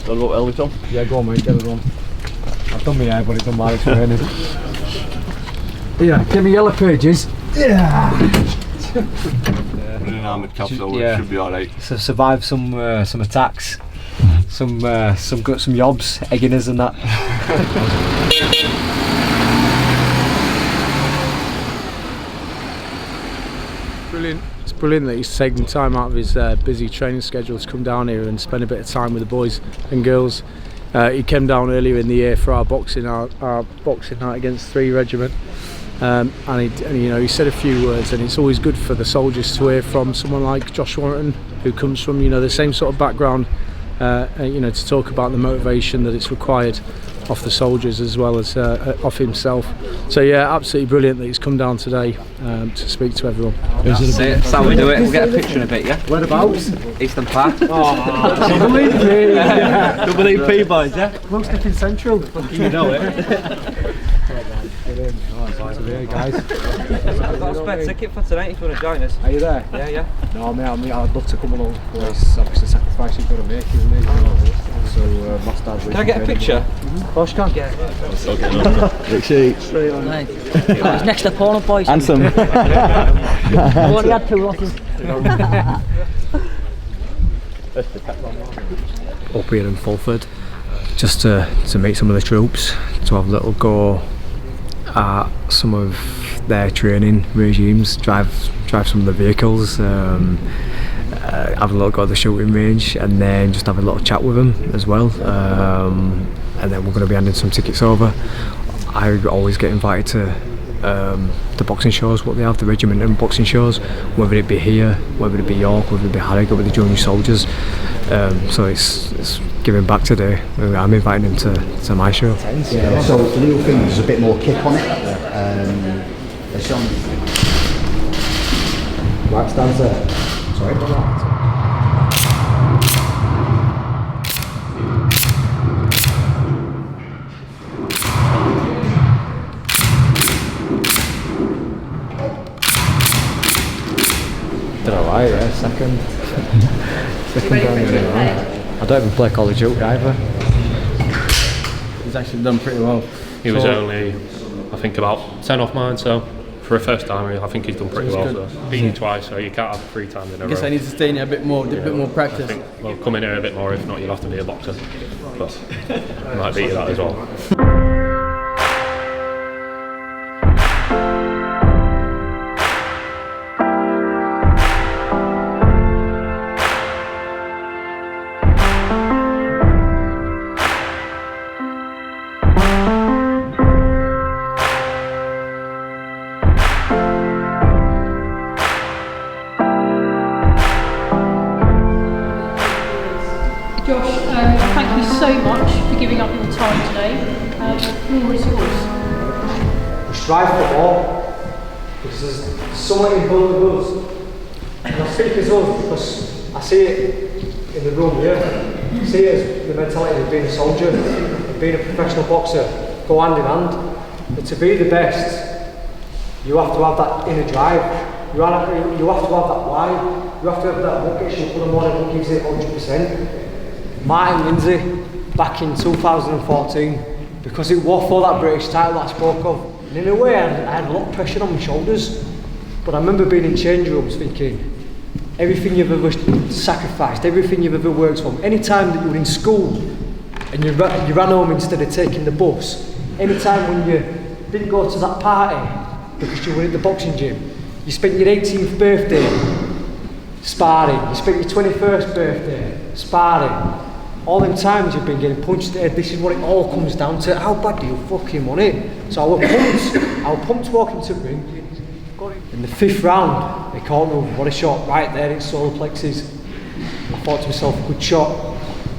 Got to go early, Tom? Yeah, go on mate, get it on. I've done my hair, but it doesn't matter, it's raining. Yeah, give me yellow pages. Yeah. With an armoured capsule, it should be alright. So survive some attacks, some yobs, egginess and that. Brilliant. It's brilliant that he's taking time out of his busy training schedule to come down here and spend a bit of time with the boys and girls. He came down earlier in the year for our boxing night against 3 Regiment. And he said a few words, and it's always good for the soldiers to hear from someone like Josh Warrington, who comes from the same sort of background, to talk about the motivation that it's required off the soldiers as well as off himself. So yeah, absolutely brilliant that he's come down today to speak to everyone. That's how we do it. We'll get a picture in a bit, yeah? Whereabouts? Eastern Park. Double EP, Double EP boys, yeah? Close to Central. You know it. Hey guys. I've got a spare ticket for tonight if you want to join us. Are you there? Yeah. No, mate, I'd love to come along. It's obviously a sacrifice you've got to make, isn't it? So, my dad's can I get a picture? Of course you can. Yeah. Big sheet. Nice. He's next to Porno Boys. Handsome. I've only had 2 losses. Up here in Fulford, just to meet some of the troops, to have a little go at some of their training regimes, drive some of the vehicles, have a little go at the shooting range, and then just have a little chat with them as well. And then we're going to be handing some tickets over. I always get invited to the boxing shows, what they have, the regiment and boxing shows, whether it be here, whether it be York, whether it be Harrogate with the junior soldiers. So it's giving back today. I'm inviting him to my show. Yeah, so the little thing, there's a bit more kick on it. There's some Right stands there. sorry. Did alright, yeah, second. Second down the I don't even play Call of Duty either. He's actually done pretty well. He was only, I think, about 10 off mine, so for a first timer, I think he's done pretty well. So beaten twice, so you can't have 3 times in a row. I guess I need to stay in it a bit more, do a bit more practice. I think, well, come in here a bit more, if not, you'll have to be a boxer. But I might beat you that as well. Josh, thank you so much for giving up your time today. The floor is yours. We strive for more because there's somewhere in both of us. And I speak as us because I see it in the room here. I see it as the mentality of being a soldier, of being a professional boxer, go hand in hand. But to be the best, you have to have that inner drive. You have to have that why. You have to have that what gets you up in the morning, what gives it 100%. Martin Lindsay, back in 2014, because it was for that British title that I spoke of. And in a way, I had a lot of pressure on my shoulders. But I remember being in change rooms thinking, everything you've ever sacrificed, everything you've ever worked for, any time that you were in school and you ran home instead of taking the bus, any time when you didn't go to that party because you were at the boxing gym, you spent your 18th birthday sparring, you spent your 21st birthday sparring. All them times you've been getting punched in the head, this is what it all comes down to. How bad do you fucking want it? So I was pumped walking to the ring. In the 5th round, they caught me, what a shot, right there in solar plexus. I thought to myself, good shot.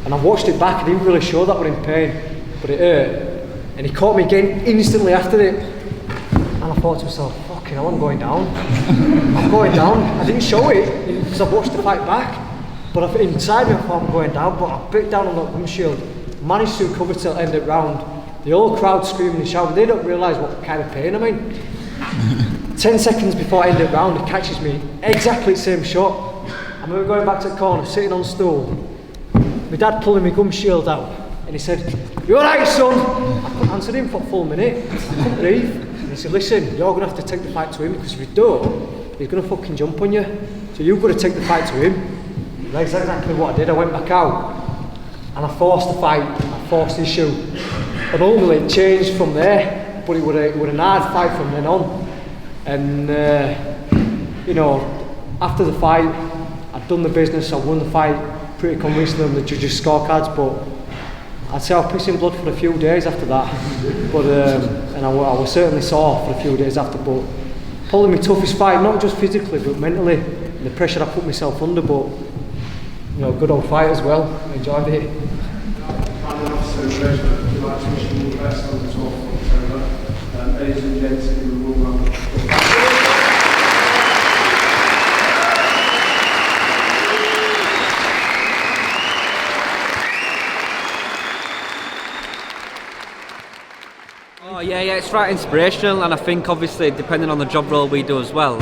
And I watched it back, I didn't really show that we're in pain, but it hurt. And he caught me again instantly after it. And I thought to myself, fucking hell, I'm going down. I'm going down. I didn't show it because I watched the fight back. But inside me, I thought I'm going down, but I bit down on that windshield, managed to recover till end of round. The whole crowd screaming and shouting, they don't realise what kind of pain I'm in. 10 seconds before end of round, he catches me, exactly the same shot. I remember going back to the corner, sitting on the stool, my dad pulling my gum shield out, and he said, "You alright, son?" I couldn't answer him for a full minute. I couldn't breathe. And he said, "Listen, you're going to have to take the fight to him, because if you don't, he's going to fucking jump on you. So you've got to take the fight to him." And that's exactly what I did. I went back out, and I forced the fight. I forced the issue. And ultimately it changed from there, but it was an hard fight from then on. And you know, after the fight, I'd done the business, I won the fight pretty convincingly on the judges' scorecards, but I'd say I was pissing blood for a few days after that. But and I was certainly sore for a few days after, but probably my toughest fight, not just physically but mentally, and the pressure I put myself under, but you know, good old fight as well. I enjoyed it. Ladies and gents, Oh yeah, it's right inspirational, and I think obviously depending on the job role we do as well,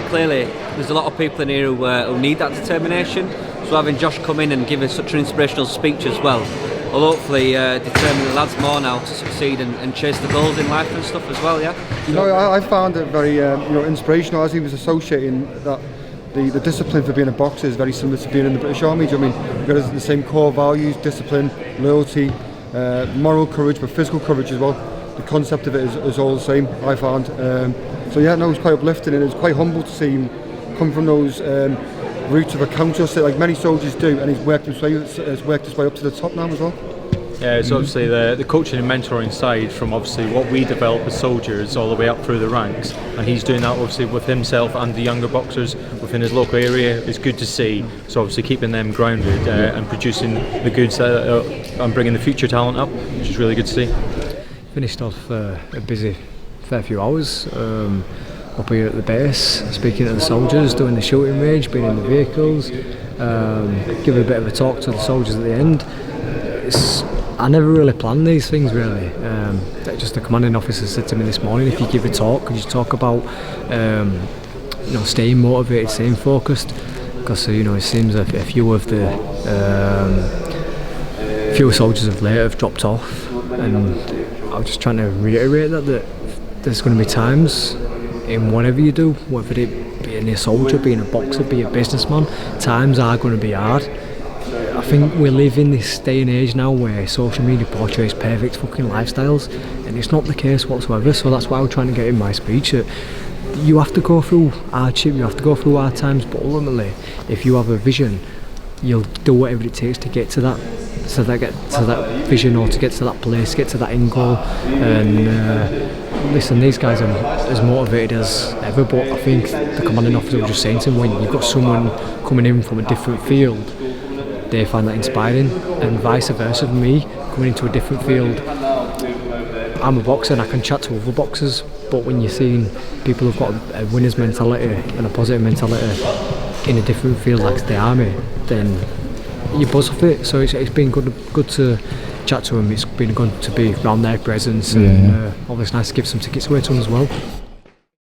clearly there's a lot of people in here who need that determination. So having Josh come in and give us such an inspirational speech as well will hopefully determine the lads more now to succeed and chase the goals in life and stuff as well. Yeah. You know, I found it very inspirational as he was associating that the discipline for being a boxer is very similar to being in the British Army. Do you know what I mean? You've got the same core values: discipline, loyalty, moral courage, but physical courage as well. The concept of it is all the same, I found. So yeah, no, it was quite uplifting, and it was quite humble to see him come from those roots of a council, like many soldiers do, and he's worked his way up to the top now as well. Yeah, it's obviously the coaching and mentoring side from obviously what we develop as soldiers all the way up through the ranks, and he's doing that obviously with himself and the younger boxers within his local area. It's good to see. So obviously keeping them grounded and producing the goods and bringing the future talent up, which is really good to see. Finished off a busy fair few hours up here at the base, speaking to the soldiers, doing the shooting range, being in the vehicles, giving a bit of a talk to the soldiers at the end. I never really planned these things really. Just the commanding officer said to me this morning, if you give a talk, could you talk about staying motivated, staying focused, because it seems a few of the few soldiers of late have dropped off, and I was just trying to reiterate that there's going to be times in whatever you do, whether it being a soldier, being a boxer, being a businessman, times are going to be hard. I think we live in this day and age now where social media portrays perfect fucking lifestyles, and it's not the case whatsoever. So that's why I was trying to get in my speech, that you have to go through hardship, you have to go through hard times, but ultimately if you have a vision, you'll do whatever it takes to get to that vision, or to get to that place, get to that end goal. And listen, these guys are as motivated as ever, but I think the commanding officer was just saying to him, when you've got someone coming in from a different field, they find that inspiring, and vice versa for me, coming into a different field. I'm a boxer and I can chat to other boxers, but when you're seeing people who've got a winner's mentality and a positive mentality in a different field like the army, then you buzz off it. So it's been good to chat to them. It's been good to be around their presence, and obviously nice to give some tickets away to them as well.